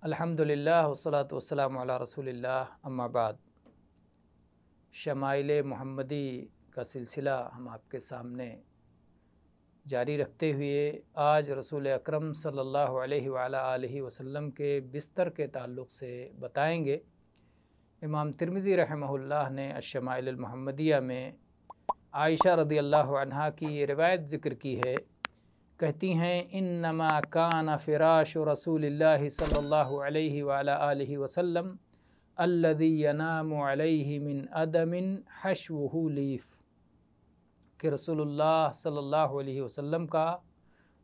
अल्हम्दुलिल्लाह वस्सलातु वस्सलामु अला रसूलिल्लाह अम्मा बाद। शमाइल मुहम्मदी का सिलसिला हम आपके सामने जारी रखते हुए आज रसूल अकरम सल्लल्लाहु अलैहि आलिहि वसल्लम के बिस्तर के ताल्लुक़ से बताएंगे। इमाम तिर्मिज़ी रहमहुल्लाह ने अश-शमाइल मुहम्मदिया में आयशा रदियल्लाहु अन्हा की ये रिवायत ज़िक्र की है। कहती हैं, इन्नमा कान फ़िराश रसूलिल्लाहि सल्लल्लाहु अलैहि आलिहि वसल्लम अल्लज़ी यनामु अलैहि मिन अदमिन हश्वुहु लीफ, कि रसूलुल्लाह सल्लल्लाहु अलैहि वसल्लम का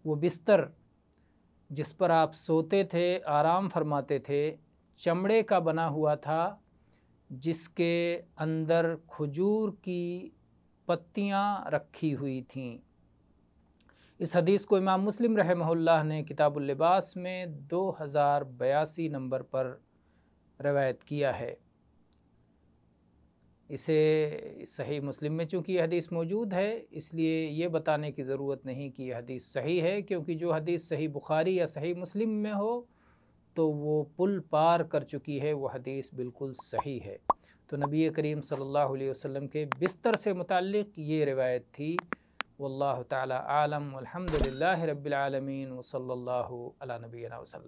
वो बिस्तर जिस पर आप सोते थे, आराम फरमाते थे, चमड़े का बना हुआ था जिसके अंदर खजूर की पत्तियां रखी हुई थीं। इस हदीस को इमाम मुस्लिम रहमहुल्लाह ने किताबुल लिबास में 2082 नंबर पर रवायत किया है। इसे सही मुस्लिम में चूँकि यह हदीस मौजूद है, इसलिए ये बताने की ज़रूरत नहीं कि यह हदीस सही है, क्योंकि जो हदीस सही बुखारी या सही मुस्लिम में हो तो वो पुल पार कर चुकी है, वो हदीस बिल्कुल सही है। तो नबी करीम सल्लल्लाहु अलैहि वसल्लम के बिस्तर से मुताल्लिक़ ये रिवायत थी। वल्लाहु ताला आलम, वल्हम्दुलिल्लाहि रब्बिल आलमीन, व सल्लल्लाहु अला नबिय्यिना व सल्लम।